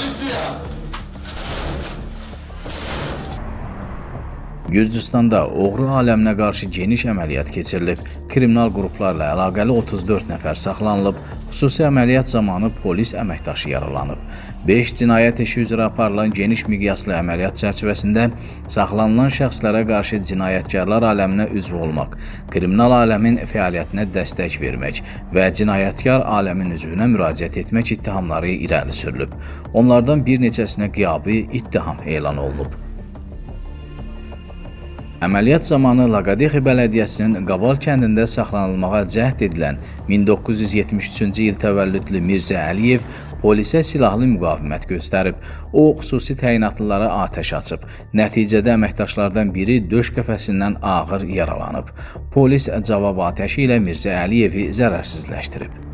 Politsiya! Gürcüstanda oğru aləminə qarşı geniş əməliyyat keçirilib. Kriminal qruplarla əlaqəli 34 nəfər saxlanılıb. Xüsusi əməliyyat zamanı polis əməkdaşı yaralanıb. 5 cinayət işi üzrə aparılan geniş miqyaslı əməliyyat çərçivəsində saxlanılan şəxslərə qarşı cinayətkarlar aləminə üzv olmaq, kriminal aləmin fəaliyyətinə dəstək vermək və cinayətkar aləmin üzvünə müraciət etmək ittihamları irəli sürülüb. Onlardan bir neçəsinə qiyabi ittiham elan olunub. Əməliyyat zamanı Laqadexi Bələdiyyəsinin Qabal kəndində saxlanılmağa cəhd edilən 1973-cü il təvəllüdlü Mirzə Əliyev polisə silahlı müqavimət göstərib. O, xüsusi təyinatlılara atəş açıb. Nəticədə əməkdaşlardan biri döş qəfəsindən ağır yaralanıb. Polis cavab atəşi ilə Mirzə Əliyevi zərərsizləşdirib.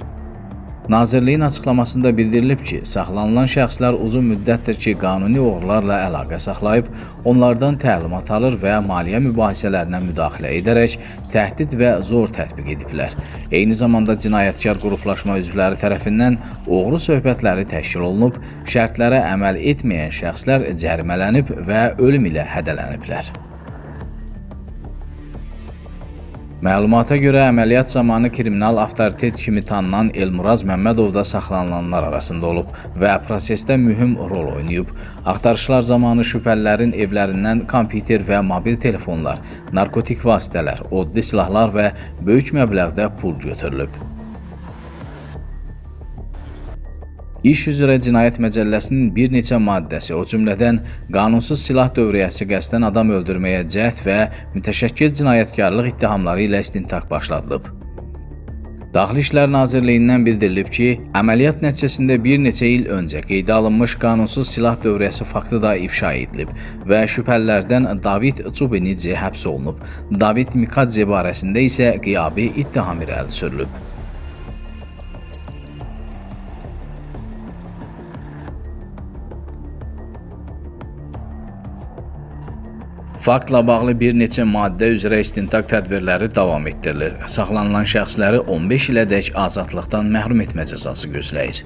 Nazirliyin açıqlamasında bildirilib ki, saxlanılan şəxslər uzun müddətdir ki, qanuni oğrularla əlaqə saxlayıb, onlardan təlimat alır və maliyyə mübahisələrinə müdaxilə edərək təhdid və zor tətbiq ediblər. Eyni zamanda cinayətkar qruplaşma üzvləri tərəfindən oğru söhbətləri təşkil olunub, şərtlərə əməl etməyən şəxslər cərimələnib və ölüm ilə hədələniblər. Məlumata görə əməliyyat zamanı kriminal avtoritet kimi tanınan Elmuraz Məmmədov da saxlanılanlar arasında olub və prosesdə mühüm rol oynayıb. Axtarışlar zamanı şübhəlilərin evlərindən kompüter və mobil telefonlar, narkotik vasitələr, odli silahlar və böyük məbləğdə pul götürülüb. İş üzrə Cinayət Məcəlləsinin bir neçə maddəsi, o cümlədən qanunsuz silah dövriyyəsi qəsdən adam öldürməyə cəhd və mütəşəkkil cinayətkarlıq ittihamları ilə istintaq başladılıb. Daxili İşlər Nazirliyindən bildirilib ki, əməliyyat nəticəsində bir neçə il öncə qeydə alınmış qanunsuz silah dövriyyəsi faktı da ifşa edilib və şübhəlilərdən David Çubinidze həbs olunub. David Mikadze barəsində isə qiyabi ittiham irəli sürülüb. Faktla bağlı bir neçə maddə üzrə istintaq tədbirləri davam etdirilir. Saxlanılan şəxsləri 15 ilədək azadlıqdan məhrum etmə cəzası gözləyir.